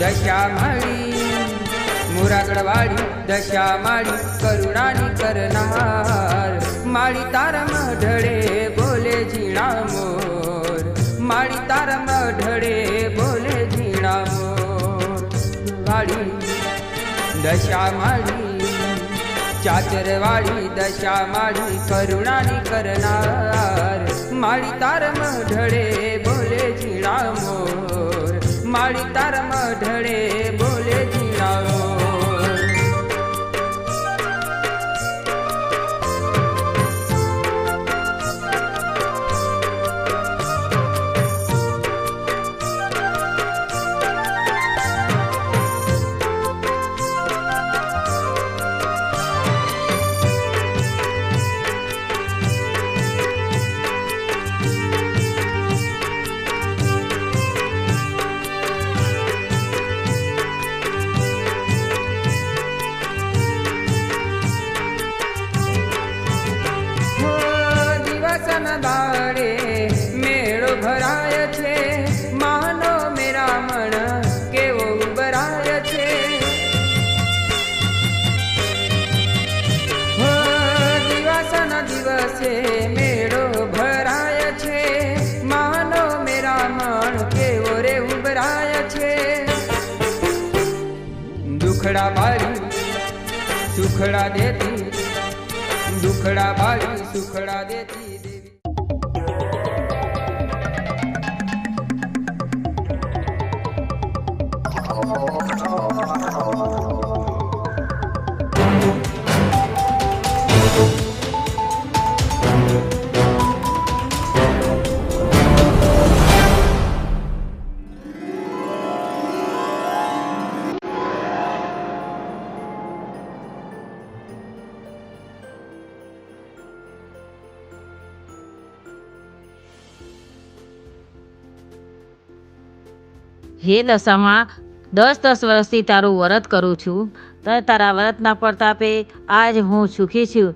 દશા માળી મુરાગડવાળી દશા માળી કરુણાની કરનાર માળી તારા મઢડે બોલે ઝીણા મોર માળી તારા મઢડે બોલે ઝીણા મોર વાળી દશા માળી ચાચરવાળી દશા માળી કરુણાની કરનાર માળી તારા મઢડે બોલે ઝીણા મોર માળી તારા મઢડે બોલે ઝીણા મોર દાડે મેળો ભરાય છે માનો મેરા મણ કેવો ઉભરાય છે દિવાસાના દિવસે મેળો ભરાય છે માનો મેરા મણ કેવો રે ઉભરાય છે દુખડા બાળી સુખડા દેતી દુખડા બાળી સુખડા દેતી હે દશામાં 10 વર્ષથી તારું વ્રત કરું છું તો તારા વ્રતના પ્રતાપે આજ હું સુખી છું.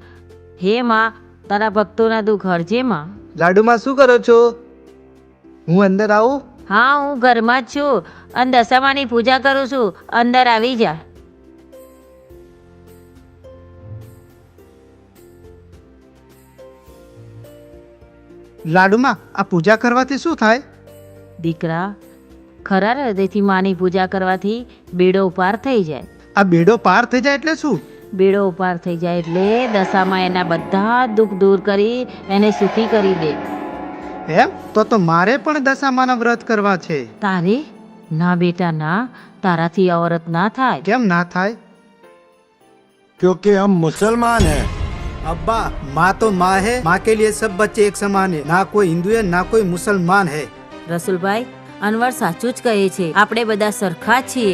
હે માં, તારા ભક્તોના દુઃખ હરજે માં. લાડુમાં શું કરો છો? હું અંદર આવું? હા, હું ઘરમાં જ છું અને દશામાની પૂજા કરું છું. અંદર આવી જા. લાડુમાં આ પૂજા કરવાથી શું થાય? દીકરા, ખરા હૃદયથી માની પૂજા કરવાથી બેડો પાર થઈ જાય. આ બેડો પાર થઈ જાય એટલે શું? બેડો પાર થઈ જાય એટલે દશામાં એના બધા દુઃખ દૂર કરી એને સુખી કરી દે. એમ તો મારે પણ દશામાના વ્રત કરવા છે. તારે? ના બેટા ના, તારાથી આ વ્રત ના થાય. કેમ ના થાય? क्योंकि हम मुसलमान हैं। अब्बा, माँ तो माँ है, माँ के लिए सब बच्चे एक समान है, ना कोई हिंदू है ना कोई मुसलमान है। રસુલભાઈ, અનવર સાચું જ કહે છે. આપણે બધા સરખા જ છીએ.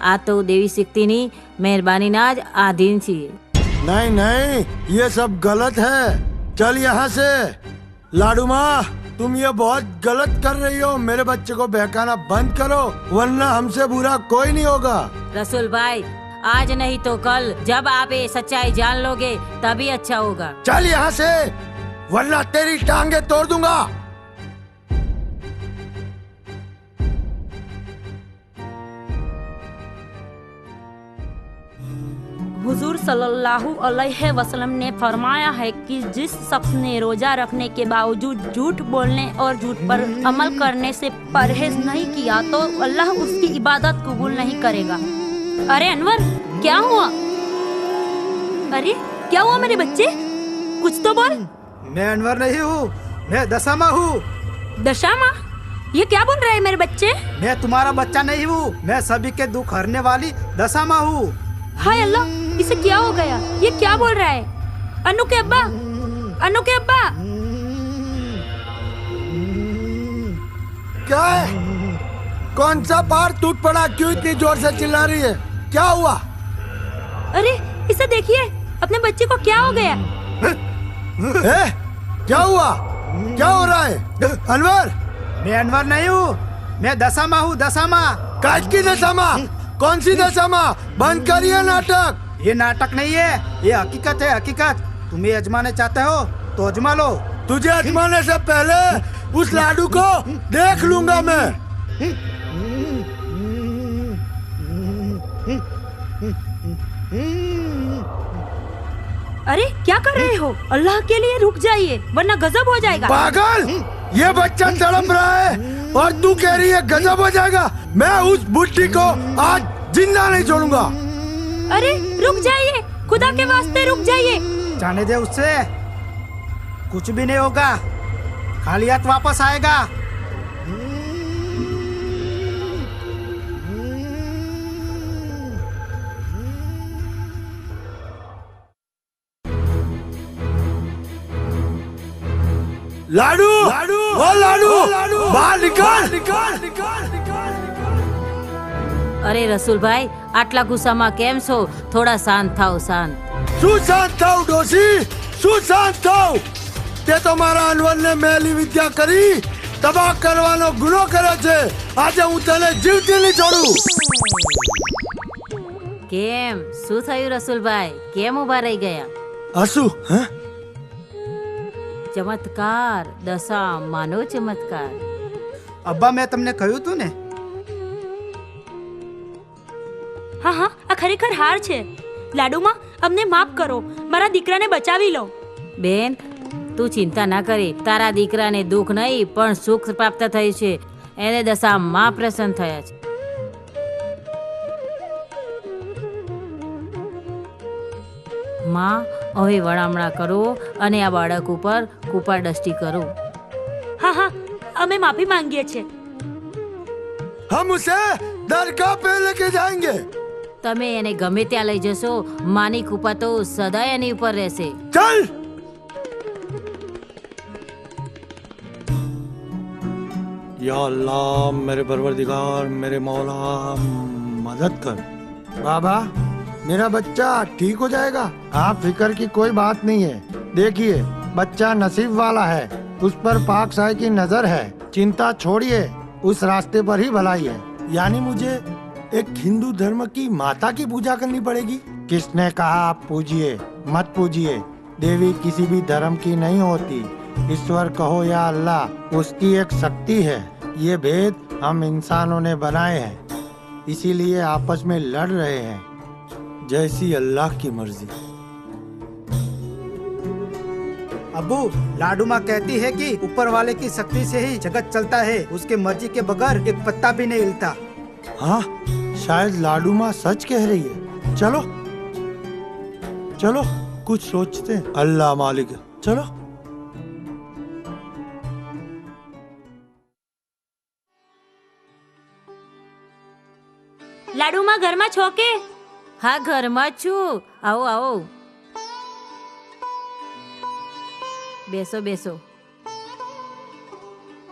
આ તો દેવી શક્તિની મહેરબાનીના જ આધીન છીએ. नहीं नहीं, ये सब गलत है। चल यहाँ से। लाडू माँ, तुम ये बहुत गलत कर रही हो। मेरे बच्चे को बहकाना बंद करो, वरना हमसे बुरा कोई नहीं होगा। रसूलभाई, आज नहीं तो कल जब आप ये सच्चाई जान लोगे तभी अच्छा होगा. चल यहाँ से, वरना तेरी टांगे तोड़ दूंगा। हुजूर सल्लल्लाहु अलैहि वसल्लम ने फरमाया है कि जिस शख्स ने रोजा रखने के बावजूद झूठ बोलने और झूठ पर अमल करने से परहेज नहीं किया तो अल्लाह उसकी इबादत कबूल नहीं करेगा. अरे अनवर, क्या हुआ? अरे क्या हुआ मेरे बच्चे? कुछ तो बोल. मैं अनवर नहीं हूँ, मैं दशामा हूँ. दशामा? ये क्या बोल रहे हैं मेरे बच्चे? मैं तुम्हारा बच्चा नहीं हूँ, मैं सभी के दुख हरने वाली दशामा हूँ. हाय अल्लाह, इसे क्या हो गया? ये क्या बोल रहा है? अनु के अब्बा, अनु के अब्बा. क्या है? कौन सा पहाड़ टूट पड़ा? क्यों इतनी जोर से चिल्ला रही है? क्या हुआ? अरे इसे देखिए, अपने बच्चे को क्या हो गया? क्या हुआ? क्या हो रहा है? अनवर, मैं अनवर नहीं हूँ, मैं दशामा हूँ. दशामा. काज की दशामा? कौन सी दशामा? बंद करिए नाटक. ये नाटक नहीं है, ये हकीकत है, हकीकत. तुम्हें अजमाने चाहते हो तो अजमा लो. तुझे अजमाने से पहले उस लाडू को देख लूंगा मैं. अरे क्या कर रहे हो? अल्लाह के लिए रुक जाइए वरना गजब हो जाएगा। पागल, ये बच्चा तड़प रहा है और तू कह रही है गजब हो जाएगा। मैं उस बुढ़ी को आज जिंदा नहीं छोड़ूंगा। अरे रुक जाइए, खुदा के वास्ते रुक जाइए। जाने दे उससे, कुछ भी नहीं होगा, खाली हाथ वापस आएगा। लाडू, ओ लाडू, बाहर निकाल। અરે રસુલભાઈ, આટલા ગુસ્સામાં કેમ છો? થોડા શાંત થાઓ, શાંત. શું શાંત થાવ ડોશી, શું શાંત થાવ? તે તો મારા અનવરને મેલી વિદ્યા કરી તબાહ કરવાનો ગુનો કર્યો છે. આજે હું તને જીવતી નહીં છોડું. કેમ, શું થયું રસુલભાઈ? કેમ ઊભા રહી ગયા? હસુ, હે? ચમત્કાર, દશા માનો ચમત્કાર. અબ્બા, મેં તમને કહ્યું તું ને. હા હા, આ ખરેખર હાર છે. લાડુમાં, અમને માફ કરો, મારા દીકરાને બચાવી લો. બેન, તું ચિંતા ના કરી. તારા દીકરાને દુઃખ નહીં પણ સુખ પ્રાપ્ત થયું છે. એને દશામાં પ્રસન્ન થયા છે. માં, હવે વળામણા કરો અને આ બાળક ઉપર કૃપા દ્રષ્ટિ કરો. હા હા, અમે માફી માંગીએ છીએ. हम उसे दरगाह पे लेके जाएंगे. તમે એને ગમે ત્યાં લઈ જશો, માની કૃપા તો સદાય એની ઉપર રહેશે. चल. या अल्लाह, मेरे परवरदिगार, मेरे मौला, मदद कर. बाबा, मेरा बच्चा ठीक हो जाएगा. आप फिक्र की कोई बात नहीं है. देखिए, बच्चा नसीब वाला है, उस पर पाक साई की नजर है. चिंता छोड़िए, उस रास्ते पर ही भलाई है. यानी मुझे एक हिंदू धर्म की माता की पूजा करनी पड़ेगी. किसने कहा आप पूजिए? मत पूजिए. देवी किसी भी धर्म की नहीं होती. ईश्वर कहो या अल्लाह, उसकी एक शक्ति है. ये भेद हम इंसानों ने बनाए हैं, इसीलिए आपस में लड़ रहे हैं. जैसी अल्लाह की मर्जी. अब्बू, लाडू माँ कहती है कि ऊपर वाले की शक्ति से ही जगत चलता है, उसके मर्जी के बगैर एक पत्ता भी नहीं हिलता. हाँ, शायद लाडू माँ सच कह रही है. चलो चलो, कुछ सोचते हैं. अल्लाह मालिक. चलो. લાડુમાં ઘરમાં છો કે? હા, ઘરમાં જ છું. આવો આવો, બેસો બેસો.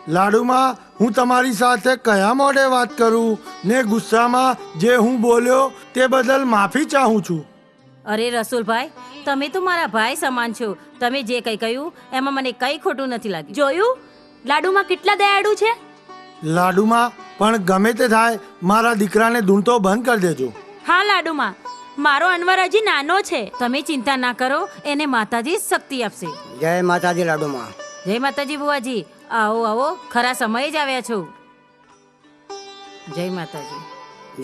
લાડુમાં, હું તમારી સાથે કયા મોઢે વાત કરું ને ગુસ્સામાં જે હું બોલ્યો તે બદલ માફી ચાહું છું. અરે રસુલભાઈ, તમે તો મારા ભાઈ સમાન છો. તમે જે કંઈ કહ્યું એમાં મને કંઈ ખોટું નથી લાગ્યું. જોયું લાડુમાં કેટલા દયાળુ છે. લાડુમાં, પણ ગમે તે થાય, મારા દીકરાને ધૂણતો બંધ કરી દેજો. હા લાડુમાં, મારો અનવર હજી નાનો છે. તમે ચિંતા ના કરો, એને માતાજી જ શક્તિ આપશે. જય માતાજી લાડુમાં. જય માતાજી બુઆજી. આવો આવો, ખરા સમયે જ આવ્યા છો. જય માતાજી.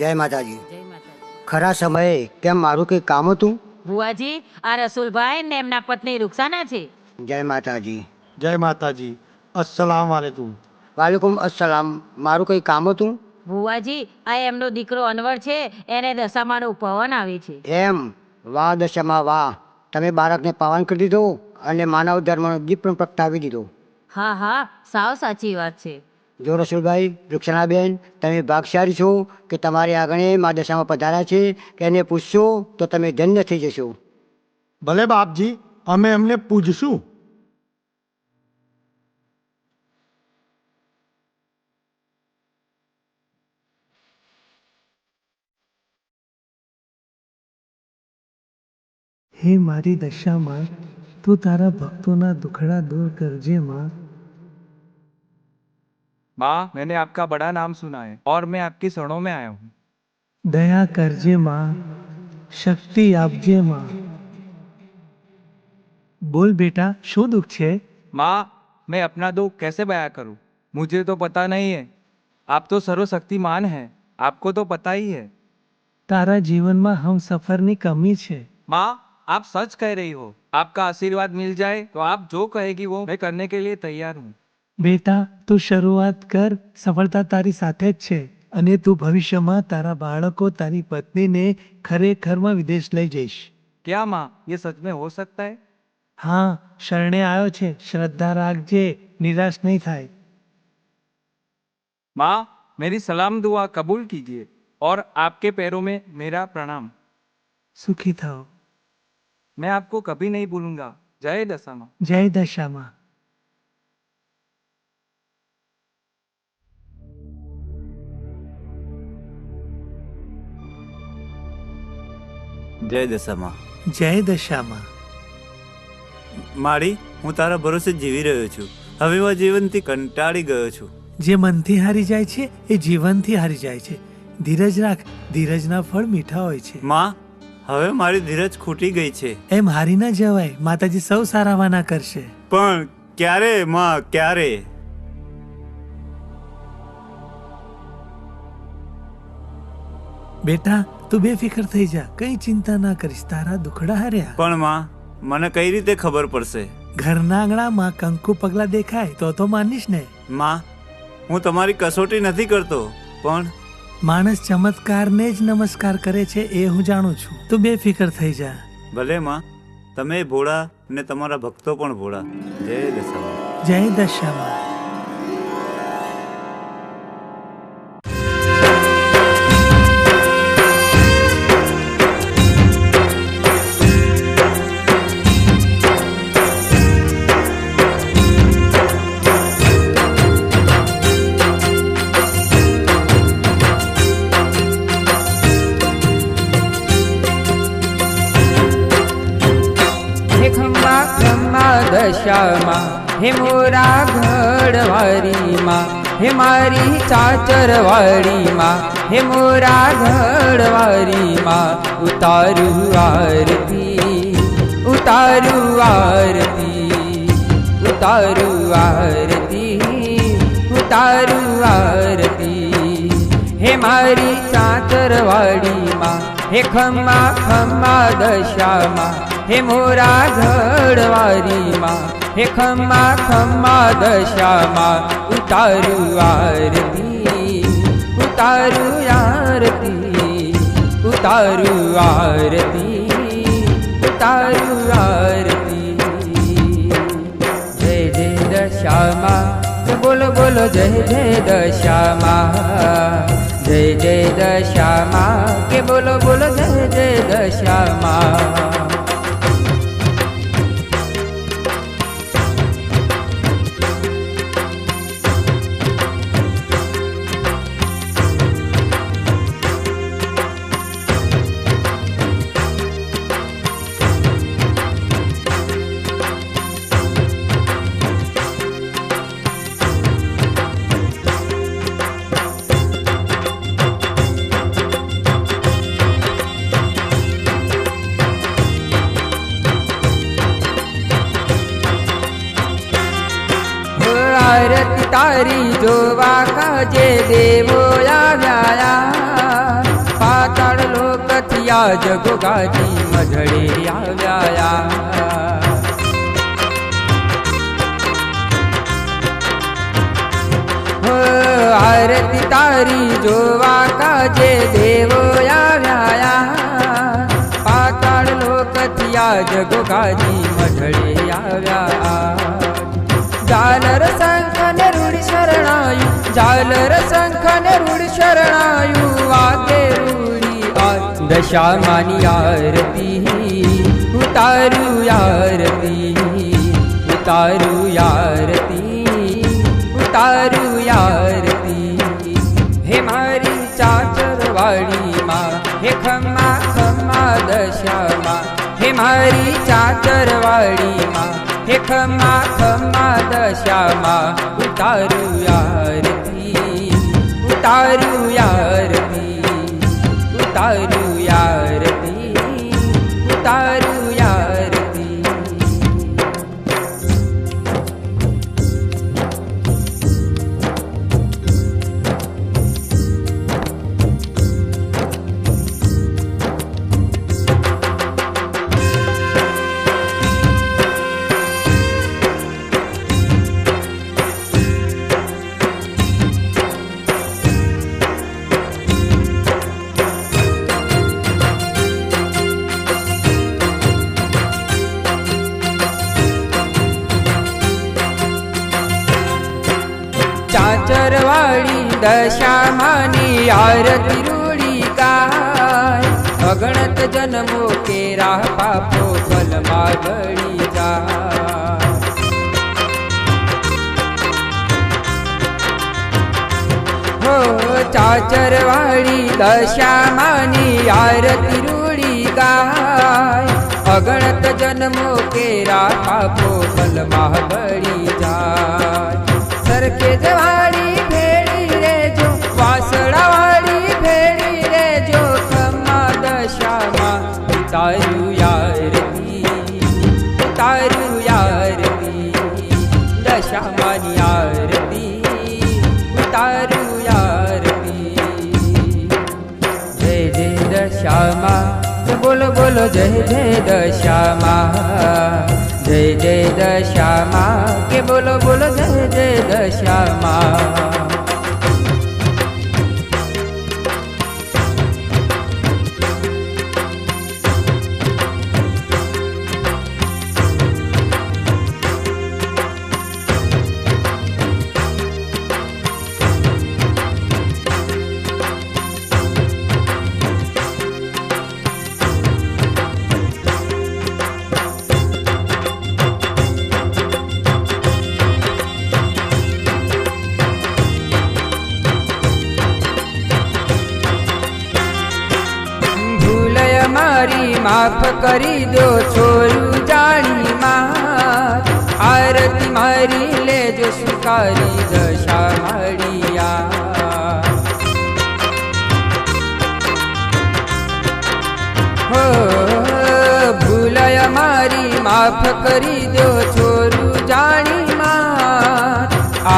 જય માતાજી. જય માતાજી. ખરા સમયે કેમ મારું કંઈ કામ હતું? બુઆજી, આ રસુલભાઈ ને એમના પત્ની રૂકસાના છે. જય માતાજી. જય માતાજી. અસ્સલામ વાલેકુમ. વાલેકુમ અસલામ. મારું કંઈ કામ હતું? બુઆજી, આ એમનો દીકરો અનવર છે, એને દશામાનું પવન આવે છે. એમ? વાહ દશામાં વાહ. તમે બાળકને પાવન કરી દીધો અને માનવ ધર્મનો દીપ પણ પ્રગટાવી દીધો. હા હા, સાવ સાચી વાત છે. જો રસુલભાઈ, રૂક્ષણાબેન, તમે ભાગશાળી છો કે તમારી આગળ મા દશામાં પધાર્યા છે, કે એને પૂછશો તો તમે ધન્ય થઈ જશો. ભલે બાપજી, અમે એમને પૂજશું. હે મારી દશામાં, તું તારા ભક્તોના દુખડા दूर करजे माँ. माँ, मैंने आपका बड़ा नाम सुना है और मैं आपकी शरणों में आया हूँ. दया करजे माँ, शक्ति आपजे माँ. बोल बेटा, शो दुख छे? माँ, मैं अपना दुख कैसे बयां करूँ? मुझे तो पता नहीं है. आप तो सर्वशक्तिमान हैं, आपको तो पता ही है. તારા જીવનમાં હમ સફરની કમી છે। माँ आप सच कह रही हो। आपका आशीर्वाद मिल जाए तो आप जो कहेगी वो मैं करने के लिए तैयार हूँ। બેટા તું શરૂઆત કર, સફળતા તારી સાથે જ છે અને તું ભવિષ્યમાં તારા બાળકો તારી પત્નીને ખરેખરમાં વિદેશ લઈ જઈશ। क्या माँ ये सच में हो सकता है? હા, શરણે આવ્યો છે, શ્રદ્ધા રાખજે, નિરાશ નહીં થાય। माँ मेरी सलाम दुआ कबूल कीजिए और आपके पैरों में मेरा प्रणाम। સુખી થાઓ। मैं आपको कभी नहीं भूलूंगा। जय दशा। જય દશામાં। જય દશામાં। જય દશામાં। માળી, હું તારા ભરોસે જીવી રહ્યો છું। હવે હું જીવનથી કંટાળી ગયો છું। જે મનથી હારી જાય છે એ જીવનથી હારી જાય છે। ધીરજ રાખ, ધીરજના ફળ મીઠા હોય છે। માં, હવે મારી ધીરજ ખૂટી ગઈ છે। એમ હારી ના જવાય, માતાજી સૌ સારા વાના કરશે। પણ ક્યારે માં, ક્યારે? બેટા તું બેફિકર થઈ જા, કઈ ચિંતા ના કરીશ, તારા દુખડા હાર્યા। પણ માં, મને કઈ રીતે ખબર પડશે? ઘરના આંગણામાં કંકુ પગલા દેખાય તો માનીશ ને? માં, હું તમારી કસોટી નથી કરતો, પણ માણસ ચમત્કારને જ નમસ્કાર કરે છે એ હું જાણું છું। તું બેફિકર થઈ જા। ભલે માં, તમે ભોળા ને તમારા ભક્તો પણ ભોળા। જય દશામાં। જય દશામાં। દશામાં હે મોરા ઘડવારીમાં, હે મારી ચાચરવાડીમાં, હે મોરા ઘડવારીમાં, ઉતારું આરતી, ઉતારું આરતી, ઉતારું આરતી, ઉતારું આરતી। હે મારી ચાચરવાડીમાં, હે ખમ્મા ખમ્મા દશામાં, હે મોરા ઘડવારીમાં, હે ખમ્મા ખમ્મા દશામાં, ઉતારું આરતી, ઉતારું આરતી, ઉતારું આરતી, ઉતારું આરતી। જય જય દશામાં, બોલો બોલો જય જય દશામાં, જય જય દશામાં, કે બોલો બોલો જય જય દશામાં। આરતી તારી જોવા કાજે દેવો આવ્યા, પાતાળ લોકથી આ જગો ગાજી મઢડે આવ્યા। આરતી તારી જોવા કાજે દેવો આવ્યા, પાતાળ લોકથી આ જગો ગાજી મઢડે આવ્યા। ઝાલર શંખ ને રૂડ શરણાયું, ઝાલર શંખ ને રૂડ શરણાયું, વાગે રૂડી આ દશામાની આરતી, ઉતારું આરતી, ઉતારું આરતી, ઉતારું આરતી। હે મારી ચાચરવાડીમાં, હે ખમ્મા ખમ્મા દશામાં, હે મારી ચાચરવાડીમાં, હે ખમ્મા ખમ્મા દશામાં, ઉતારું આરતી, ઉતારું આરતી, ઉતારું આરતી, ઉતારું આરતી। ચાચરવાળી દશામાની આરતી રૂડી ગાય અગણત જન્મો કેરા પાપો ફલમાં ગળી જાય હો ચાચરવાળી દશામાની આરતી રૂડી ગાય અગણત જન્મો કેરા પાપો ફલમાં ગળી જાય સરખે જવાળી ભેળી રેજો વાસળાવાળી ભેળી રેજો ખમ્મા દશામાં ઉતારું યારતી દશામાની આરતી ઉતારું યારતી જય જય દશામાં બોલો બોલો જય જય દશામાં જય જય દશામાં કે બોલો બોલો જય જય દશામાં મારી માફ કરી દો છોરું જાણી માર આરતી મારી લેજો સ્વીકારી દશા મળિયા હો ભૂલય મારી માફ કરી દો છોરું જાણી માર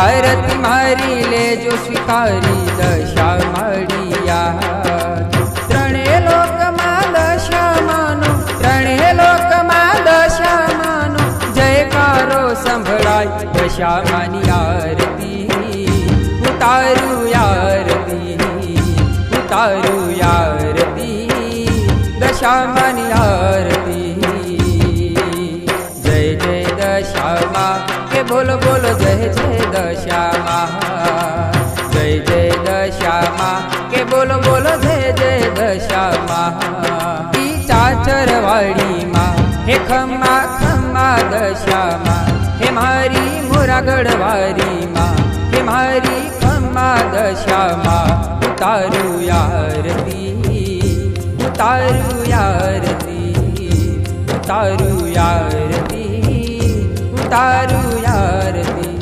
આરતી મારી લેજો સ્વીકારી દશા મળિયા ત્રણે લોકમાં દશામાનો જયકારો સંભળાય દશામાની આરતી ઉતારું યારતી દશામાની આરતી જય જય દશામાં કે બોલો બોલો જય જય દશામાં જય જય દશામાં કે બોલો બોલો જય જય દશામાં ચાચરવાળી માં હે ખમ્મા ખમ્મા દશામાં હે મારી મોરાગઢવારી માં હે મારી ખમ્મા દશામાં ઉતારું યારતી ઉતારું યારતી ઉતારું યારતી ઉતારું યારતી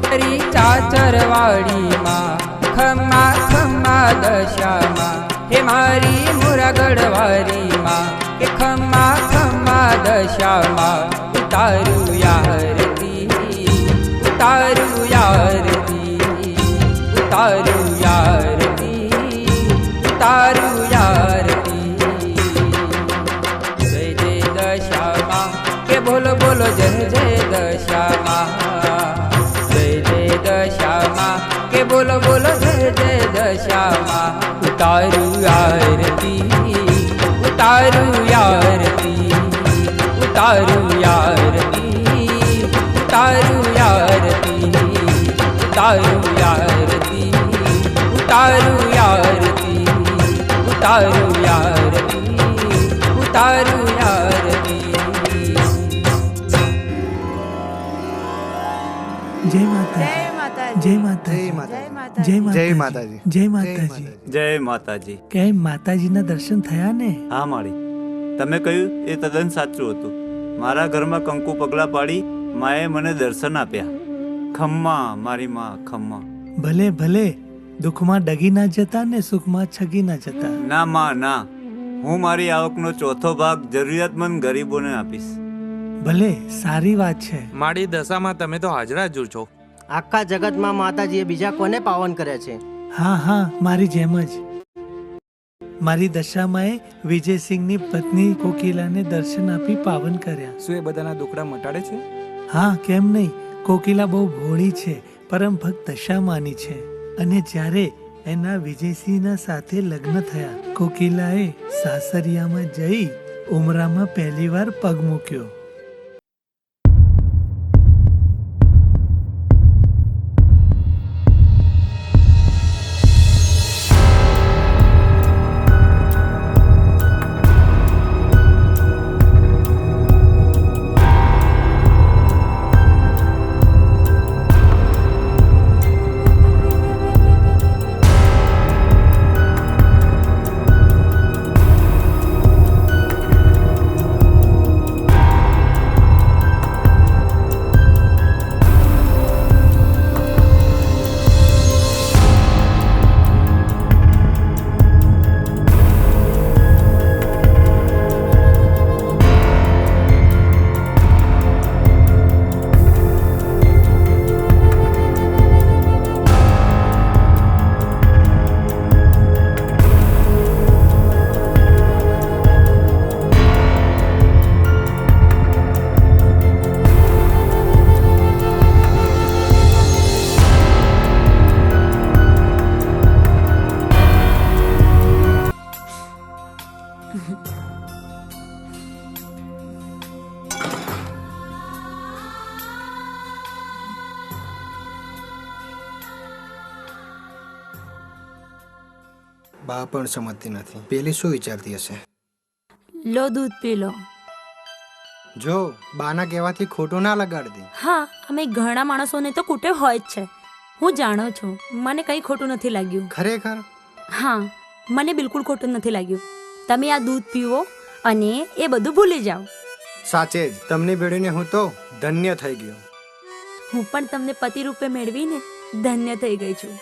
મારી ચાચરવાળી માં ખમ્મા ખમ્મા દશામાં હે મારી મોરાગઢવારી માં કે ખમ્મા ખમ્મા દશામાં ઉતારું યારતી ઉતારું યારતી ઉતારું યારતી ઉતારું યારતી જય જય દશામાં કે બોલો બોલો જય જય દશામાં જય જય દશામાં કે બોલો બોલો જય જય દશામાં ઉતારું યારતી ઉતારું યારતી ઉતારું યારતી ઉતારું યારતી ઉતારું યારતી ઉતારું યારતી ઉતારું યારતી ઉતારું યારતી જય માતા જય માતા જય માતાજી જય માતાજી જય માતાજી કેમ માતાજીના દર્શન થયા ને? હા માળી, તમે કહ્યું એ તદ્દન સાચું હતું. મારા ઘરમાં કંકુ પગલા પાડી માએ મને દર્શન આપ્યા. ખમ્મા મારી માં ખમ્મા. ભલે ભલે, દુઃખમાં ડગી ના જતા ને સુખમાં છગી ના જતા. ના માં ના, હું મારી આવકનો ચોથો ભાગ જરૂરિયાતમંદ ગરીબોને આપીશ. ભલે, સારી વાત છે. મારી દશામાં તમે તો હાજરા જ છો. આખા જગતમાં માતાજીએ બીજા કોને પાવન કર્યા છે? હા હા, મારી જેમ જ. મારી દશામાં વિજયસિંહની પત્ની કોકિલાને દર્શન આપી પાવન કર્યા. શું એ બધાના દુખડા મટાડે છે? હા, કેમ નહીં. કોકિલા બહુ ભોળી છે, પરમ ભક્ત દશામાની છે. અને જ્યારે એના વિજયસિંહના સાથે લગ્ન થયા, કોકિલાએ સાસરિયામાં જઈ ઉમરામાં પહેલીવાર પગ મૂક્યો. બા પણ સમજતી નથી. પેલી શું વિચારતી હશે? લો દૂધ પી લો. જો બાના કહેવાથી ખોટું ના લગાડતી. હા, અમે ઘણા માણસોને તો કૂટે હોય જ છે. હું જાણું છું, મને કંઈ ખોટું નથી લાગ્યું. ખરેખર? હા, મને બિલકુલ ખોટું નથી લાગ્યું. તમે આ દૂધ પીવો અને એ બધું ભૂલી જાઓ. સાચે જ તમને ભેળીને હું તો ધન્ય થઈ ગયો. હું પણ તમને પતિ રૂપે મેળવીને ધન્ય થઈ ગઈ છું.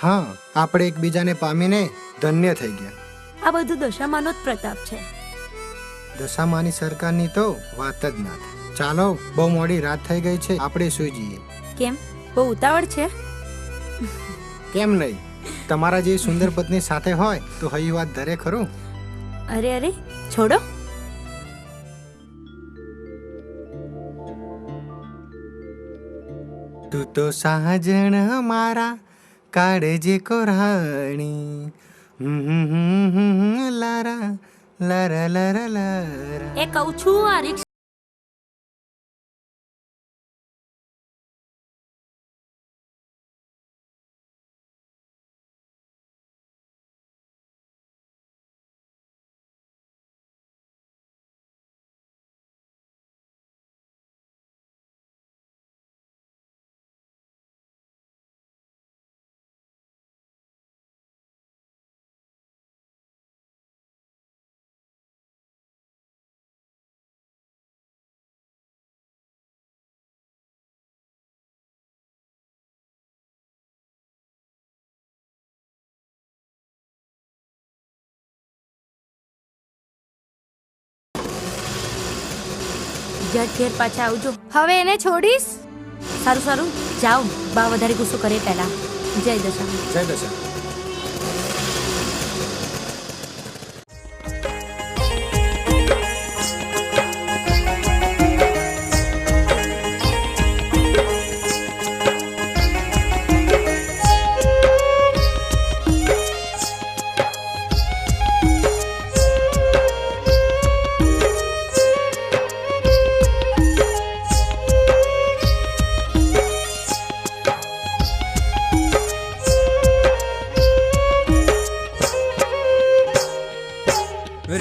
હા, આપણે એકબીજાને પામીને ધન્ય થઈ ગયા. આ બધું દશામાનો જ પ્રતાપ છે. દશામાની સરકારની તો વાત જ ના થાય. ચાલો, બહુ મોડી રાત થઈ ગઈ છે, આપણે સુઈ જઈએ. કેમ, બહુ ઉતાવળ છે? કેમ નહીં? તમારા જે સુંદર પત્ની સાથે હોય તો હઈ વાત ધરે ખરું. અરે અરે, છોડો. તું તો સાજણ મારા કાળજે કોરાણી લારા લારા લારા લારા. એ કહું છું આ રિક્ષા ઘેર પાછા આવજો. હવે એને છોડીશ? સારું સારું, જાઓ. બા વધારે ગુસ્સો કરે પહેલા. જય દશા. જય દશા.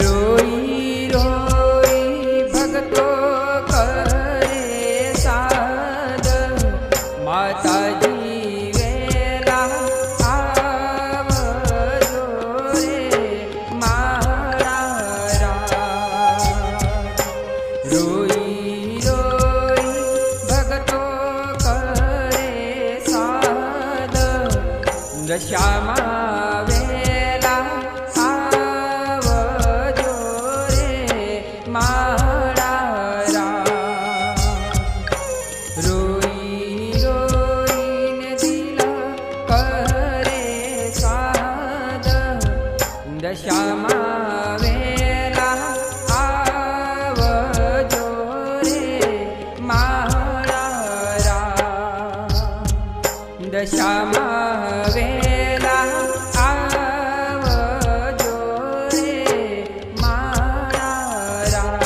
રોઈ રોઈ ભક્તો કરે સાદ, માતાજી વેલા આવજો રે મારા રાજ. રોઈ રોઈ ભક્તો કરે સાદ, દશામાં વેલા મારા રામ. રોઈ રોઈને દિલ કરે સાદ, દશામાં વેલા આવજો રે મારા રામ. દશામાં વેલા આવજો રે મારા રામ.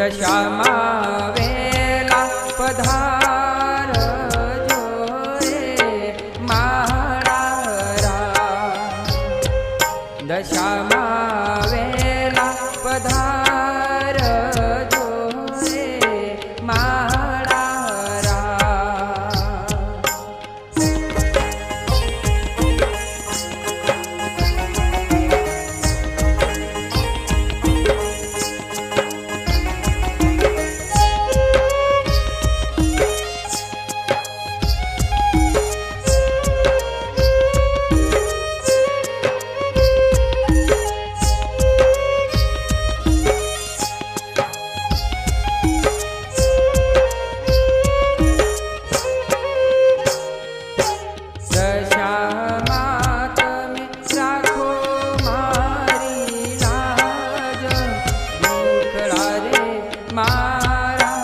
દશામાં વેલા પધારજો રે મારા દશામાં વેલા પધારજો રે મારા દશામાં તમે રાખો મારી લાજ દુખડા રે મારા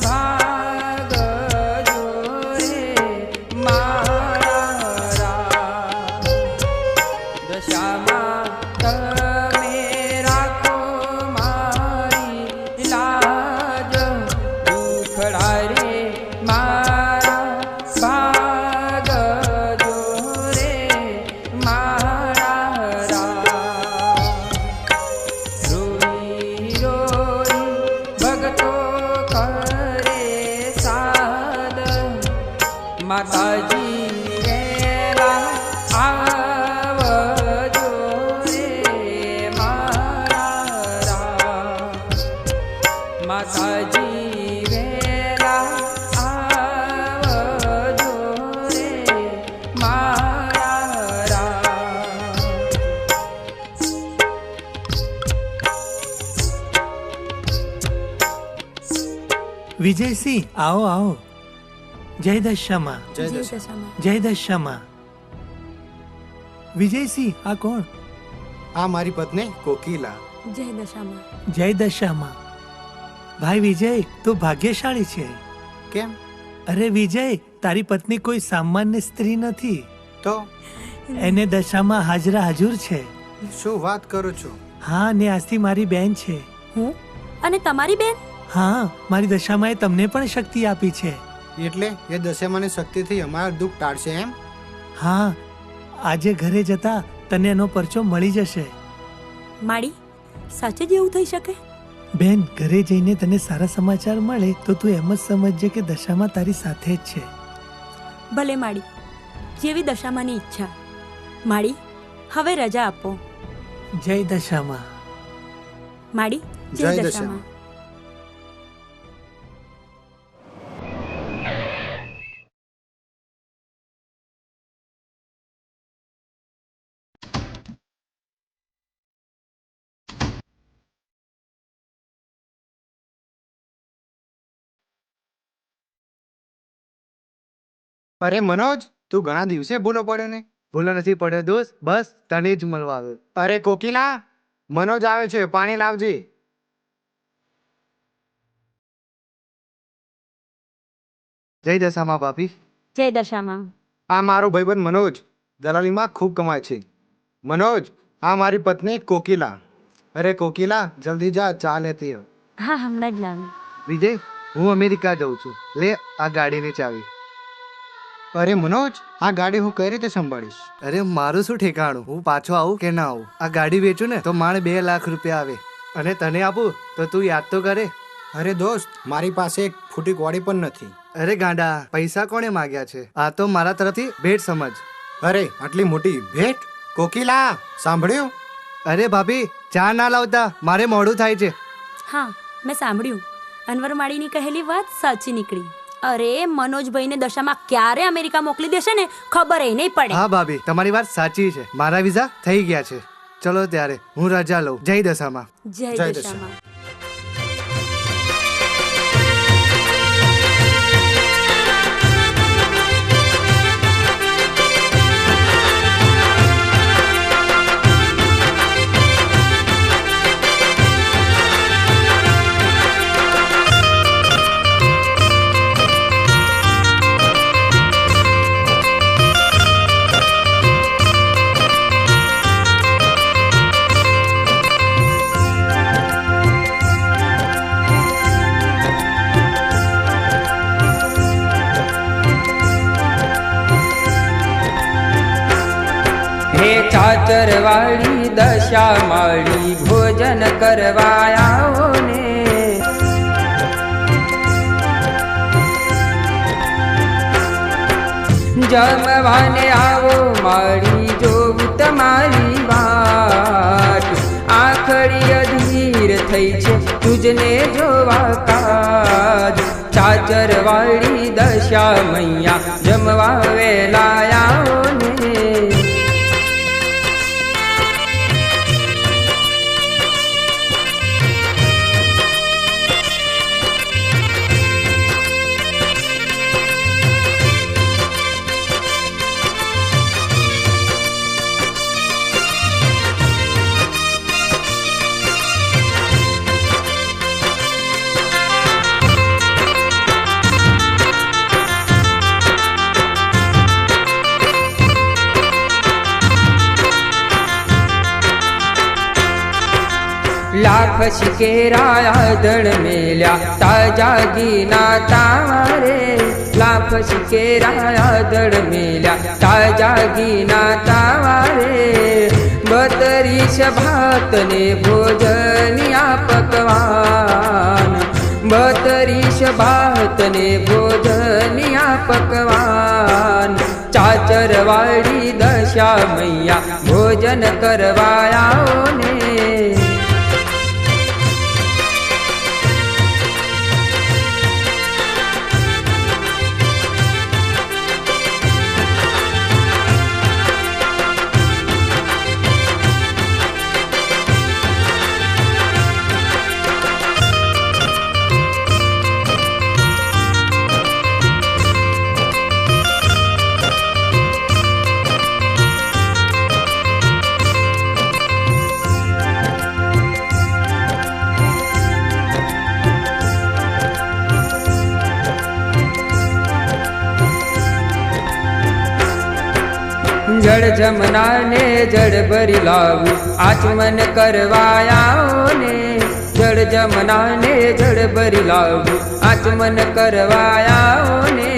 ભાગ જો રે મારા દશામાં તમે રાખો મારી લાજ દુખડા રે મારા ભાગ જો રે મારા રોઈ રોઈ ભગતો કરે સાદ માતાજી વેલા આવજો રે મારા માતાજી વેલા આવજો રે મારા વિજયસિંહ આવો આવો. જય દશામાં. जय જય दशा દશામાં. જય દશામાં. વિજયસિંહ આ કોણ? આ મારી પત્ની કોકિલા. જય દશામાં. જય દશામાં. ભાઈ વિજય તું ભાગ્યશાળી છે. કેમ? અરે વિજય તારી પત્ની કોઈ સામાન્ય સ્ત્રી નથી. તો એને દશામાં હાજરા હાજુર છે. શું વાત કરો છો? હા ને આજથી મારી બેન છે. હું અને તમારી બેન? હા મારી દશામાં એ તમને પણ શક્તિ આપી છે. એટલે એ દશામાની શક્તિથી અમારા દુઃખ ટાળશે એમ? હા આજે ઘરે જતા તને એનો પરચો મળી જશે. માડી સાચે જ એવું થઈ શકે? બેન ઘરે જઈને તને સારા સમાચાર મળે તો તું એમ જ સમજજે કે દશામાં તારી સાથે જ છે. ભલે માડી, જેવી દશામાંની ઈચ્છા. માડી હવે રજા આપો. જય દશામાં. માડી જય જય દશામાં. દશામાં. અરે મનોજ તું ઘણા દિવસે ભૂલો પડ્યો ને. ભૂલો નથી પડ્યો દોસ્ત, બસ તને જ મળવા આવ્યો. અરે કોકિલા મનોજ આવે છે, પાણી લાવજે. જય દશામાં ભાભી. જય દશામાં. આ મારો ભાઈબંધ મનોજ દલાલીમાં ખૂબ કમાય છે. મનોજ આ મારી પત્ની કોકિલા. અરે કોકિલા જલ્દી જા, ચા લેતી આવ. હા હમણાં જ લાવી. વિજય હું અમેરિકા જાઉં છું, લે આ ગાડીની ચાવી. અરે મનોજ આ ગાડી હું કઈ રીતે સંભાળીશ? અરે મારું શું ઠેકાણું, હું પાછો આવું કે ના આવું. આ ગાડી વેચું ને તો મારે 2 લાખ રૂપિયા આવે અને તને આપું તો તું યાદ તો કરે. અરે દોસ્ત મારી પાસે એક ફૂટી કોડી પણ નથી. અરે ગાંડા પૈસા કોણે માંગ્યા છે? આ તો મારા તરફથી ભેટ સમજ. અરે આટલી મોટી ભેટ? કોકિલા સાંભળ્યું? અરે ભાભી ચા ના લાવતા, મારે મોડું થાય છે. હા મેં સાંભળ્યું. અનવર માડીની કહેલી વાત સાચી નીકળી. અરે મનોજભાઈને દશામાં ક્યારે અમેરિકા મોકલી દેશે ને ખબર એ નહીં પડે. હા ભાભી તમારી વાત સાચી છે, મારા વિઝા થઈ ગયા છે. ચલો ત્યારે હું રજા લઉં. જય દશામાં. જય જય દશામાં. ચાચર વાળી દશા માળી ભોજન કરવાયાઓ ને જમવાને આવો માળી જોવું તમારી વાત આખડી અધીર થઈ છે તુજને જોવા કાજ ચાચર વાળી દશા મૈયા જમવા વેલાયાઓ ને લાખ શિકેરાયા દળ મેલ્યા તાજા ગીના તારે લાખ શિકેરાયા દળ મેલ્યા તાજા ગીના તારે 32 ભાત ને ભોજનિયા પકવાન 32 ભાત ને ભોજનિયા પકવાન ચાચર વાળી દશા મૈયા ભોજન કરવાયાઓ ને જળ જમના ને જળ ભરી લાવું આચમન કરવાયાઓ ને જળ જમના ને જળ ભરી લાવું આચમન કરવાયાઓ ને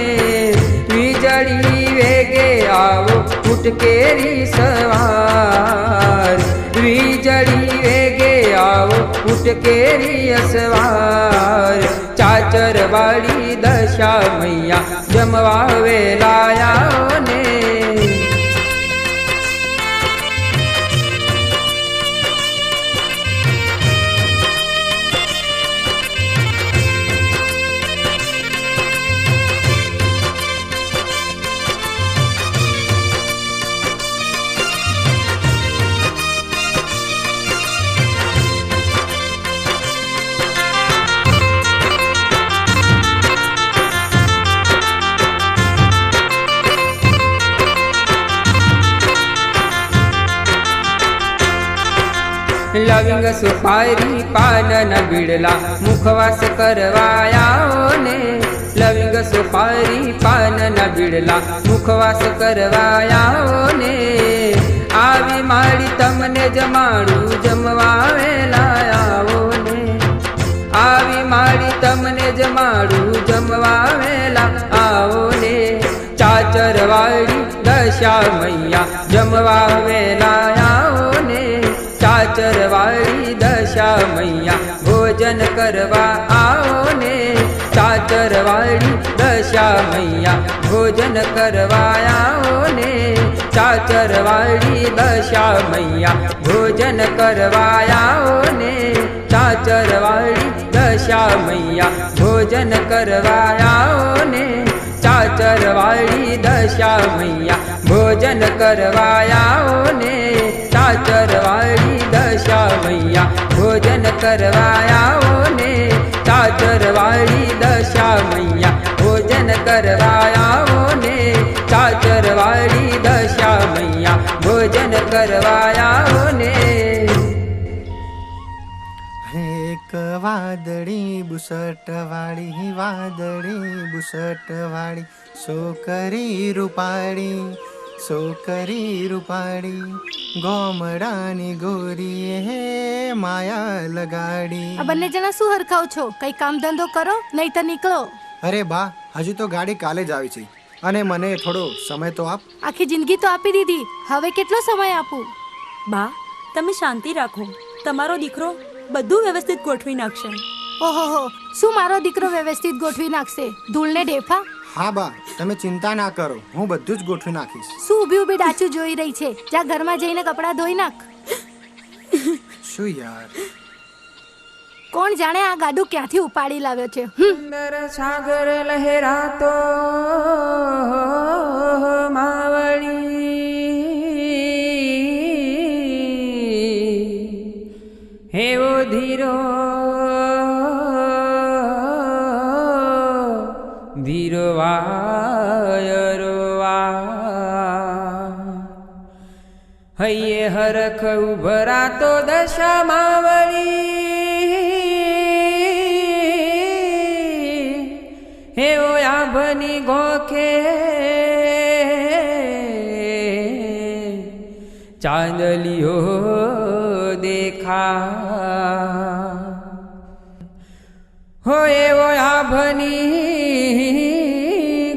વીજળી વેગે આવો ઉટકેરી સવાર વીજળી વેગે આવો ઉટકેરી સવાર ચાચર વાળી દશા મૈયા જમવા વેલાયાઓ ને લવિંગ સુપારી પાનન બીડલા મુખવાસ કરવાયાઓ ને લવિંગ સુપારી પાનન બીડલા મુખવાસ કરવાયાઓ ને આવી માળી તમને જમાડું જમવા વેલાયાઓ ને આવી માળી તમને જમાડું જમવા વેલા આવો ને ચાચર વાળી દશા મૈયા જમવા વેલાયાઓ ને ચાચર વાળી દશા મૈયા ભોજન કરવા આવો ને ચાચર વાળી દશા મૈયા ભોજન કરવા આવો ને ચાચર વાળી દશા મૈયા ભોજન કરવા આવો ને ચાચર વાળી દશા મૈયા ભોજન કરવા આવો ને ચાચર વાળી દશા મૈયા ભોજન કરવા આવો ને ચાચર વાળી દશા મૈયા ભોજન કરવા આવો ને ચાચર વાળી દશા મૈયા ભોજન કરવા આવો ને ચાચર વાળી દશા મૈયા ભોજન કરવા આવો ને એક વાદળી બુસટ વાળી છોકરી રૂપાળી ગોમડાની ગોરીએ હે માયા લગાડી. આ બંને જણા શું હરખાવ છો? કઈ કામ ધંધો કરો, નહીં તો નીકળો. અરે બા, હજુ તો ગાડી કાલે જ આવી છે અને મને થોડો સમય તો આપ. આખી જિંદગી તો આપી દીધી, હવે કેટલો સમય આપું? બા, તમે શાંતિ રાખો. તમારો દીકરો બધું વ્યવસ્થિત ગોઠવી નાખશે. ઓહો, શું મારો દીકરો વ્યવસ્થિત ગોઠવી નાખશે? ધૂળને ઢેફા? હા બા, તમે ચિંતા ના કરો, હું બધું જ ગોઠવી નાખીશ. શું ઊભી ઊભી ડાચું જોઈ રહી છે? જા ઘરમાં જઈને કપડાં ધોઈ નાખ. શું યાર, કોણ જાણે આ ગાડું ક્યાંથી ઉપાડી લાવ્યો છે. અંદર સાગર લહેરાતો માવળી હેવો ધીરો ધીરો વાયરવા હૈયે હરખ ઉભરાતો દશા માવળી હે ઓ આભની ગોખે ચાંદલિયો દેખા હો એવો આભની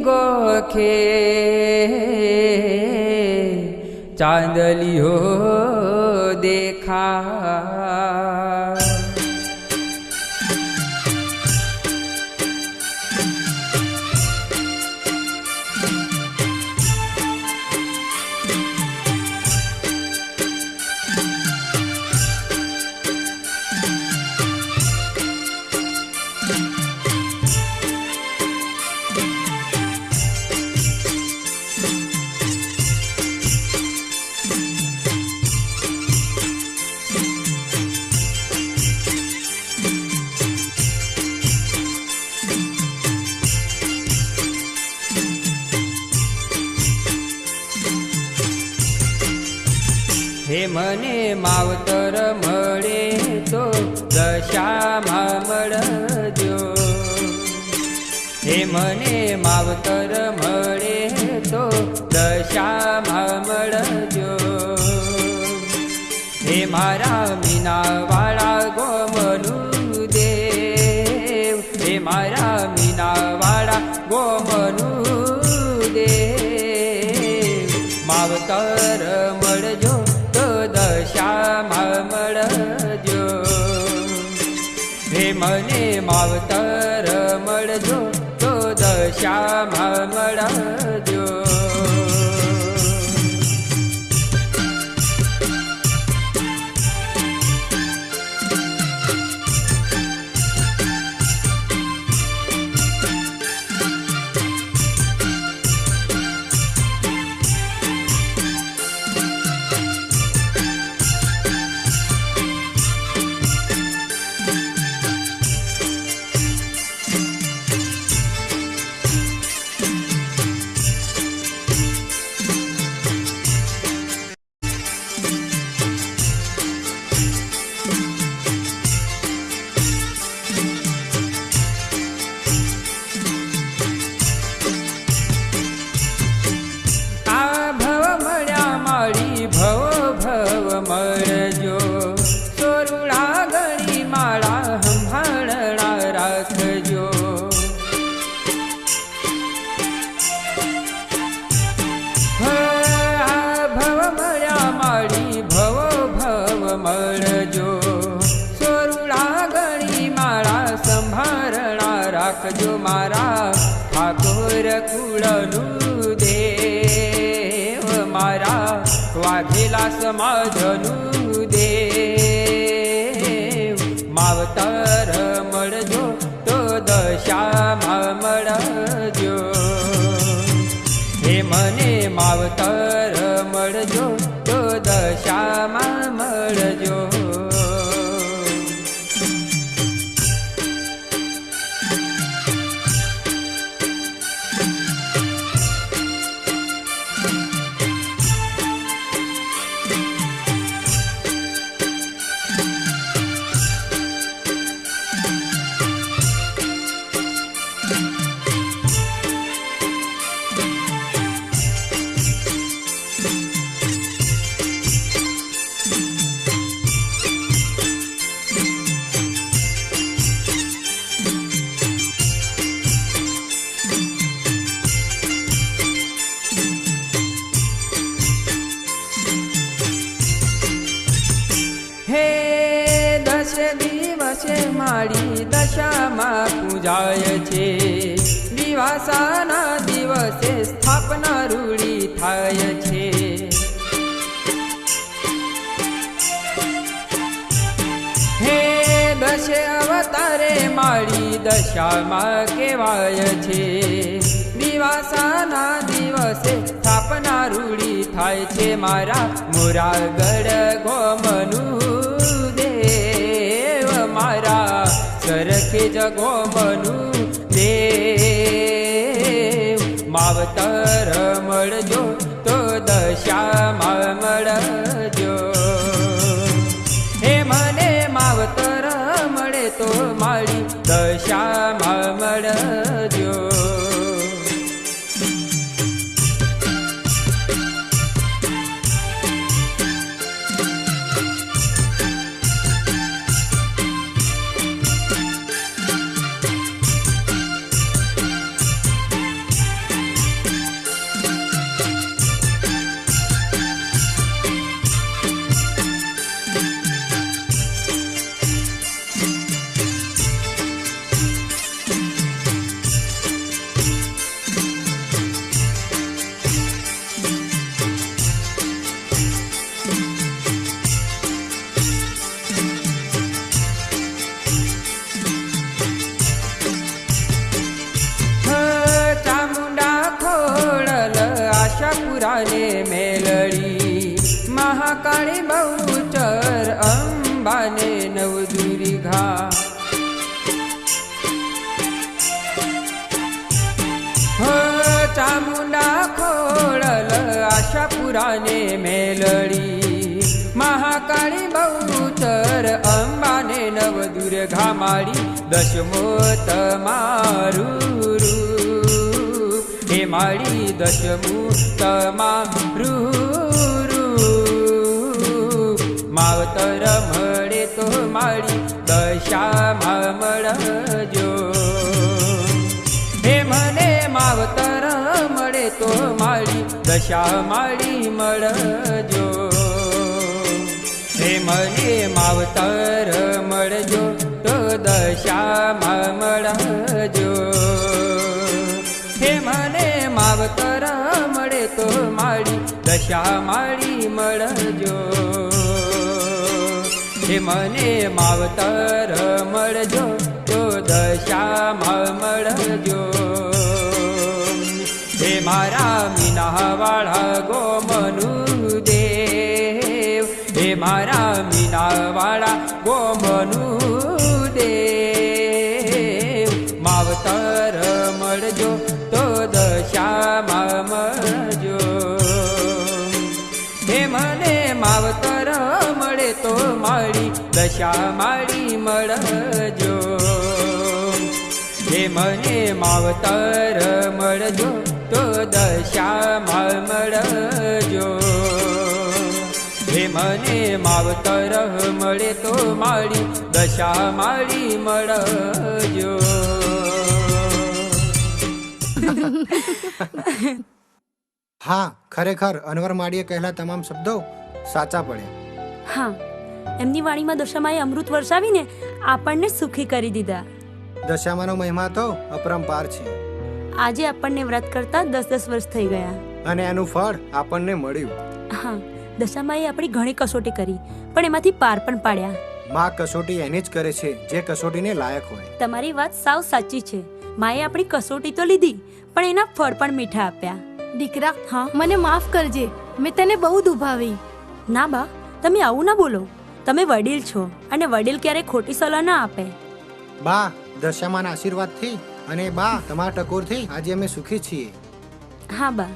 ગોખે ચાંદલિયો દેખા. હે મને માવતર મળે તો દશામાં મળજો. હે મને માવતર મળે તો દશામાં મળજો. હે મારા મીનાવાળા ગોમનું દેવ, હે મારા મીનાવાળા ગોમનું દેવ, માવતર મળજો તો દશામાં મળજો. હે મને માવતર મળજો તો દશામાં મળજો. મળજો સોરુડા ગણી માળા સંભાળણા રાખજો. ભવ મળ્યા માળી ભવ મળજો સોરુડા ગણી માળા સંભાળણા રાખજો. મારા ઠાકોર કુળનું દેવ, મારા વાઘેલા સમાજનું દેવ, માવતર મળજો તો દશામાં મળજો. હે મને માવતર મળજો તો દશામાં મળજો. દિવસે મારી દશામાં પૂજાય છે, દિવાસાના દિવસે સ્થાપના રૂઢી થાય છે. હે દશે અવતારે મારી દશામાં કહેવાય છે, દિવાસાના દિવસે સ્થાપના રૂઢી થાય છે. મારા મોરાગઢ ગોમનું દેવ, મારા સરખે જગોમનું દેવ, માવતર મળજો તો દશામાં મળજો. હે મને માવતર મળે તો મારી દશામાં મળજો. આશાપુરાને મેલડી, મહાકાળી બહુચર અંબાને નવદુરી ઘા. ચામુંડા ખોળલ આશાપુરાને મેલડી, મહાકાળી બહુચર અંબાને નવદુર્ગા માળી દશમો તમારું રૂપ. હે માળી દશમું તમારું રૂપ, માવતર મળે તો માળી દશામાં મળજો. હે મને માવતર મળે તો માળી દશા માળી મળજો. હે મને માવતર મળજો તો દશામાં મળજો. હે મને માવતર મળે તો માળી દશા માળી મળજો. હે મને માવતર મળજો તો દશામાં મળજો. હે મારા મીનાવાળા ગોમનું દેવ, હે મારા મીનાવાળા ગોમનું દેવ, માવતર મળજો તો દશામાં મળજો. હે મને માવતર મળે તો માળી દશા માળી મળજો. હે મને માવતર મળજો તો દશામાં મળજો. હે મને માવતર મળે તો માળી દશા માળી મળજો. હા, ખરેખર અનવર માળીએ કહેલા તમામ શબ્દો સાચા પડ્યા. હા, એમની વાણીમાં દશામાએ અમૃત વરસાવીને આપણને સુખી કરી દીધા. દશામાનો મહિમા તો અપરંપાર છે. આજે આપણને વ્રત કરતા 10-10 વર્ષ થઈ ગયા અને એનું ફળ આપણને મળ્યું. હા, દશામાએ આપણી ઘણી કસોટી કરી પણ એમાંથી પાર પણ પાડ્યા. માં કસોટી એની જ કરે છે જે કસોટીને લાયક હોય. તમારી વાત સાવ સાચી છે. માએ આપણી કસોટી તો લીધી પણ એના ફળ પણ મીઠા આપ્યા. દીકરા, હા, મને માફ કરજે, મેં તને બહુ દુભાવી. ના બા, તમે આવું ના બોલો. તમે વડીલ છો અને વડીલ ક્યારેય ખોટી સલાહ ના આપે. બા, દશામાના આશીર્વાદથી અને બા તમારા ટકોરથી આજે અમે સુખી છીએ. હા બા.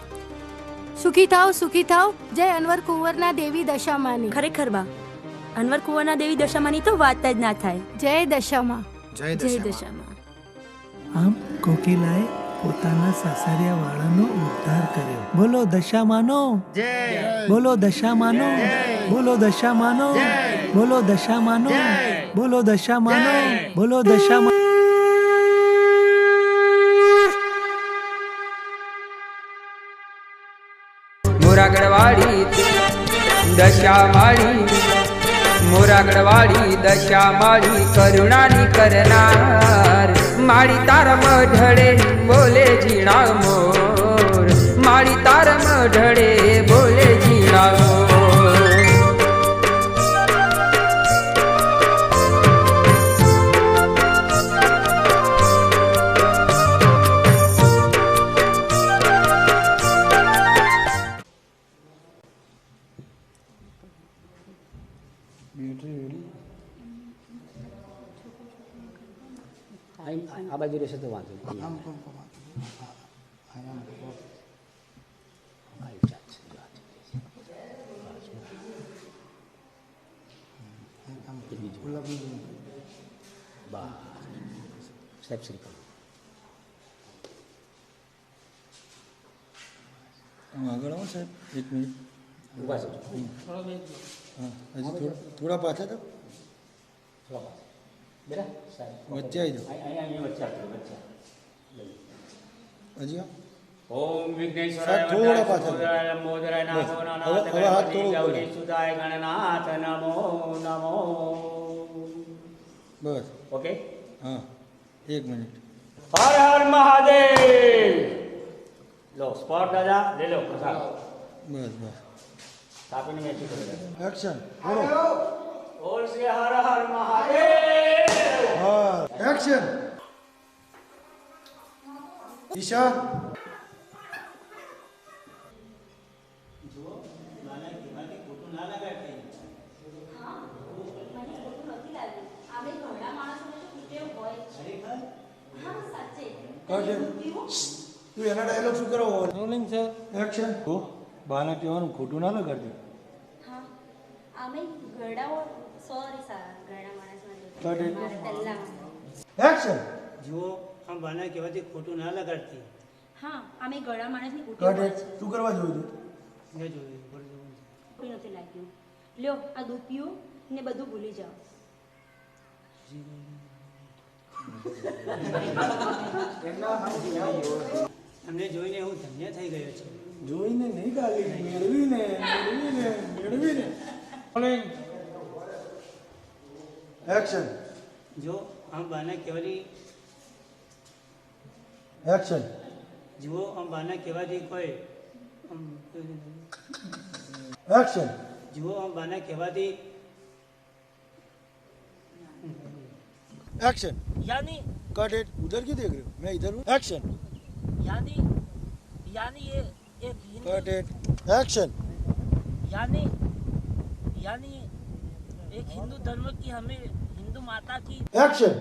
સુખી થાવ, સુખી થાવ. જય અનવર કુંવરના દેવી દશામાની. ખરેખર બા, અનવર કુંવરના દેવી દશામાની તો વાત જ ના થાય. જય દશામા. જય દશામા. આમ કોકિલાએ પોતાના સાસરિયા વાળાનો ઉદ્ધાર કર્યો. બોલો દશામાનો જય, બોલો દશામાનો, બોલો દશામાનો, બોલો દશામાનો, બોલો દશામાનો, બોલો દશામાનો. મોરાગઢવાળી દશા માળી મોરાગણવાળી દશા માળી કરુણાની કરનાર માળી તારમ ઢળે બોલે ઝીણા મોર માળી તારમ ઢળે બોલે ઝીણા મોર આ બાજુ રહેશે તો વાંધો નહીં. સાહેબ શ્રી આગળ આવો સાહેબ, એક મિનિટ ઉભા છો. હા, હજી થોડા પાછા તો બેટા સાહેબ વચ્ચે આવી જાઓ. અહીંયા વચ્ચે આપજો, વચ્ચે હજી આવો. ઓમ સાહેબ, વિઘ્નેશ્વરાય થોડા પાછા મોદરાય મોદરાય નામો બસ. નાનાથ હવે હાથ ગણપતિ થોડો ગૌરી સુદાય ગણનાથ નમો નમો. બસ. ઓકે. હા, એક મિનિટ. હર હર મહાદેવ. લો સ્પોટ દાદા લે લો પ્રસાદ. બસ બસ. કાપીને મેચી કરો. એક્શન બોલો. બોલ શ્રી હર હર મહાદેવ. હા, એક્શન. ઈશા તું એના ડાયલોગ શું કરો? રોલિંગ છે. એક્શન. તો બાને કહેવાનું ખોટું ના લગાડતી. હા અમે ગરડાઓ સોરી સર ગરડા માણસ Got it. મારે પહેલા એક્શન. જો આમ બાના કહેવાથી ખોટું ના લગાડતી. હા અમે ગરડા માણસની Got ઉઠી it. શું કરવા જોયું તું? મેં જોયું કોઈ નથી લાગ્યું લ્યો આ દૂધ પીવું ને બધું ભૂલી જાઓ અમને જોઈને હું ધન્ય થઈ ગયો છું. જોઈને નહીં ગાલી, મેળવીને મેળવીને મેળવીને. રોલિંગ. એક્શન. જો આમ બાના કહેવાથી એક્શન. જુઓ આમ બાના કહેવાથી કોઈ એક્શન. જુઓ આમ બાના કહેવાથી एक्शन. यानी कट इट. उधर क्यों देख रहे हो? मैं इधर हूँ. एक्शन. यानी यानी ये एक हिंदू कट इट. एक्शन. यानी यानी एक हिंदू धर्म की हमें हिंदू माता की एक्शन.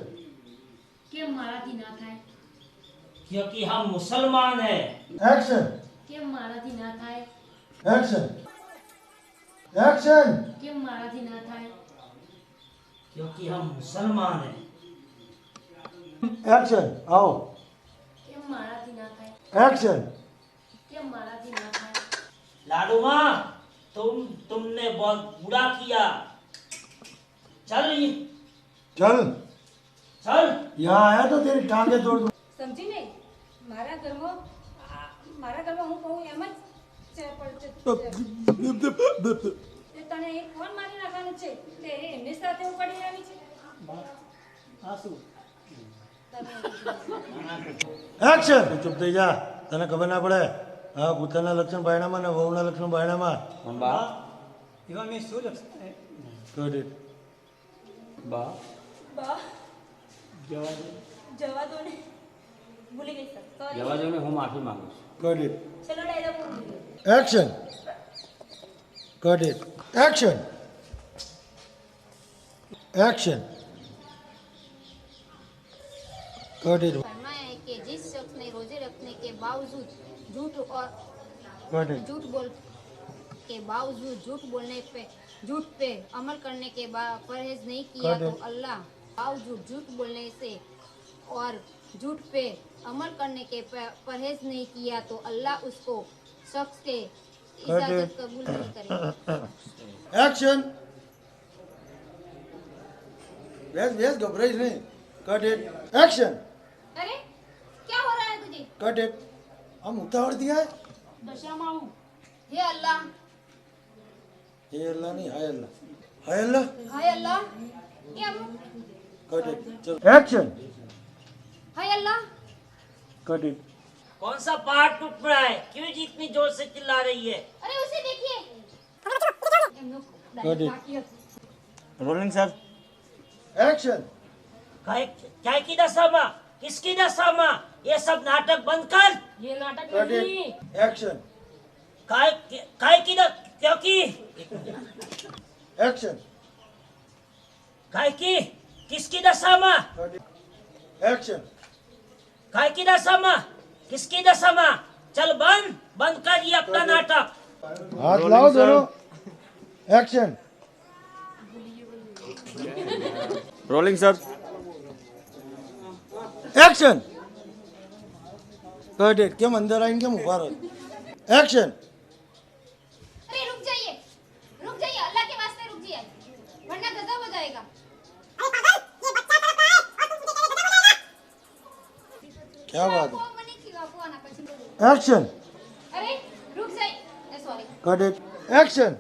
કેમ મારાથી ના થાય क्योंकि हम मुसलमान हैं. एक्शन. કેમ મારાથી ના થાય एक्शन. एक्शन. કેમ મારાથી ના થાય क्योंकि हम मुसलमान हैं. एक्शन. आओ. કેમ મારાથી ના થાય एक्शन. કેમ મારાથી ના થાય लाडू माँ तुमने बहुत बुरा किया. चल चल. चल. यहाँ आया तो तेरी टांगे तोड़ दूँ. સમજી નહીં મારા ઘરમાં હું કહું એમ જ તને એક ફોન મારી નાખવાનું છે તે એમની સાથે ઉપાડી આવી છે एक्शन. चुप થઈ જા. તને ખબર ના પડે. હા, કૂતરના લક્ષણ બાયણામાં ને વહુના લક્ષણ બાયણામાં. એવા મેં શું લક્ષણ કટ ઇટ. बा બા જવા દો ને ભૂલી ગઈ સર સોરી जवा जो मैं हूँ माफी मांगू છું. Cut it. ચલો ડાયલોગ બોલ action. Cut it. Action. Action. Cut it. फरमाया है कि जिस शख्स ने रोजे रखने के बावजूद झूठ और कट इट. झूठ बोल के बावजूद झूठ पे अमल करने के बाद परहेज नहीं किया तो अल्लाह बावजूद झूठ बोलने से और झूठ पे अमल करने के परहेज नहीं किया तो अल्लाह उसको शख्स के इजाजत कबूल नहीं करेगा एक्शन. बेस घबराइश नहीं. Cut it. एक्शन. अरे क्या हो रहा है तुझे कट इट. हम उतावड़ दिया है. दशा में हूँ हे अल्लाह ये अल्लाह नहीं, हाय अल्लाह. हाय अल्लाह हाय अल्लाह ये हम कट इट चल action hi Allah cut it कौन सा पहाड़ टूट रहा है? क्यों जी इतनी जोर से चिल्ला रही है? अरे उसे देखिए cut it rolling sir action क्या की दशा किसकी दशा? ये सब नाटक बंद कर। ये नाटक कट नहीं। इट एक्शन क्योंकि एक्शन काय की किसकी दशा में? एक्शन काय की दशा में? किसकी दशा में? चल बंद कर ये अपना नाटक। हाथ लाओ दोनों action rolling sir action cut it क्यों अंदर आएंगे मुबारक एक्शन अरे रुक जाइए अल्लाह के वास्ते रुक जाइए वरना गजब हो जाएगा क्या बात वो मने खिलाफो आना પછી है एक्शन अरे रुक जाइए सॉरी कट इट एक्शन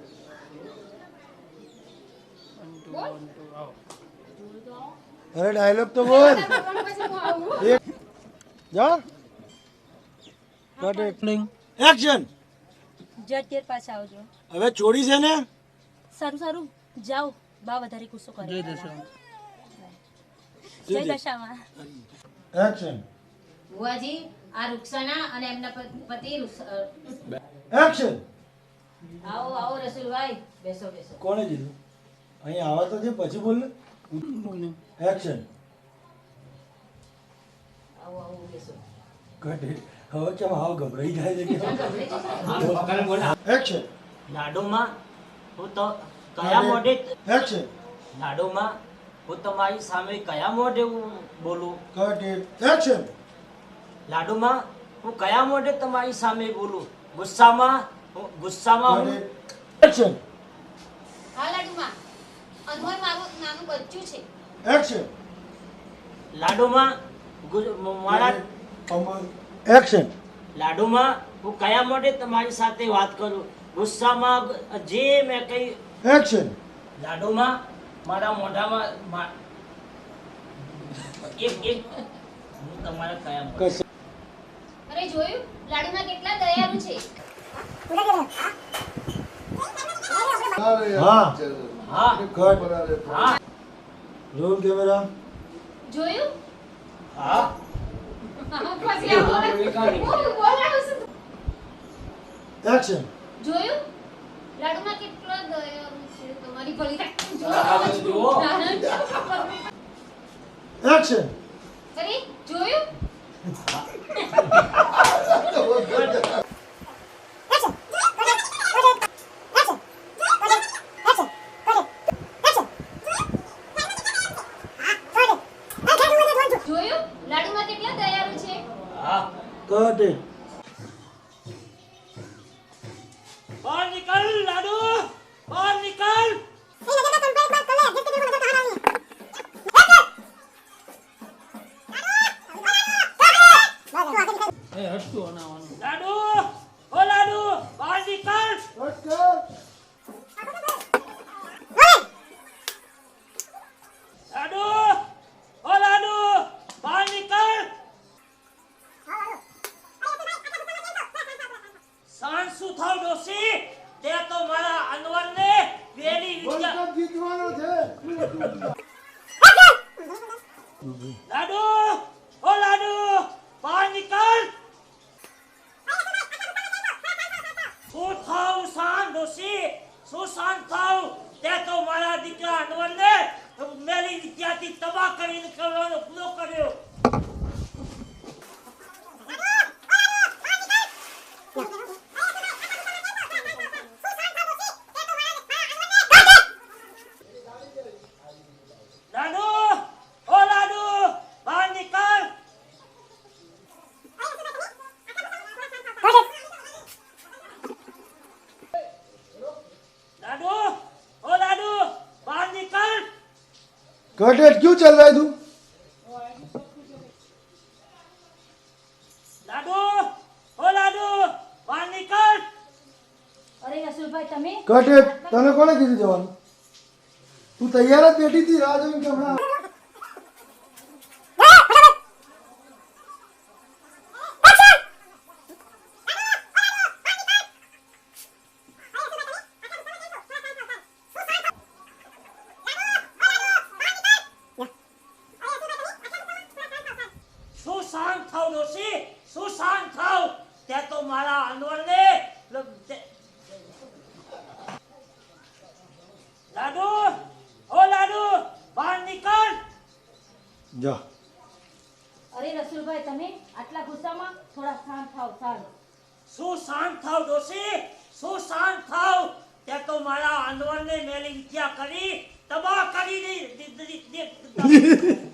बोल अरे डायलॉग तो बोल एक जा कट इट एक्शन જજ કેર પાસે આવજો. હવે ચોરી છે ને સારું જાઓ બા વધારે ગુસ્સો કરે. જય દશામાં. एक्शन બુઆજી આ રૂક્ષાના અને એમના પતિ एक्शन આવો રસુલભાઈ બેસો કોણે કીધું અહીં આવા તો છે પછી બોલ ને एक्शन આવો બેસો कट इट હવે કેમ હાવ ગભરાઈ જાય છે કે एक्शन લાડુમાં હું તો કયા મોઢે एक्शन લાડુમાં હું તમારી સામે કયા મોઢે બોલું? कट इट एक्शन લાડુમાં હું કયા મોઢે તમારી સામે બોલું? ગુસ્સામાં હું एक्शन હા લાડુમાં અનવર મારું નાનું બચ્ચું છે एक्शन લાડુમાં મારા एक्शन લાડુમાં હું કયા મોઢે તમારી સાથે વાત કરું? ગુસ્સામાં જે મેં કઈ एक्शन લાડુમાં મારા મોઢામાં એક હું તમારા કયા અરે જોયું લાડુમાં કેટલા દયાળુ છે हाँ हाँ कट हाँ रोल कैमरा જોયું हाँ પછી આ બોલાડું છું एक्शन જોયું લાડુમાં કેટલા દયાળુ છે તમારી ભલી જુઓ. एक्शन અરે જોયું જોયું લાડુમાં કેટલા દયાળુ છે हाँ कट इट बाहर निकल लाडू बाहर निकल लाडू ओ लाडू बाहर निकल लाडू ओ लाडू बाहर निकल શાંત શું થાવ ડોસી તે તો મારા અનવરને વેલી વિદ્યા જીતવાનો છે લાડુ ઓ લાડુ બહાર નીકળ શું થાવ શાંત ડોસી શું શાંત થાવ તે તો મારા દીકરા અનવરને મેલી વિદ્યાથી તબાહ કરીને કરવાનો પૂરો કર્યો લાડુ ઓ લાડુ બહાર નીકળ લાડુ ઓ લાડુ બહાર નીકળ कट इट क्यों चल रहा है तू લાડુ ઓ લાડુ બહાર નીકળ અરે રસુલભાઈ તમે कट इट तने कोने कीधું જવાનું તું તૈયાર જ બેઠી હતી રાહ જોઈને કે હમણાં શું શાંત થાવ ડોશી, શું શાંત થાવ. તે તો મારા અનવરને લાડુ, ઓ લાડુ, બહાર નીકળ. જા. અરે રસુલભાઈ, તમે આટલા ગુસ્સામાં થોડા શાંત થાવ. સારું. શું શાંત થાવ ડોશી, શું શાંત થાવ. તે તો મારા અનવરને મેલી વિદ્યા કરી તબાહ કરી દીધી.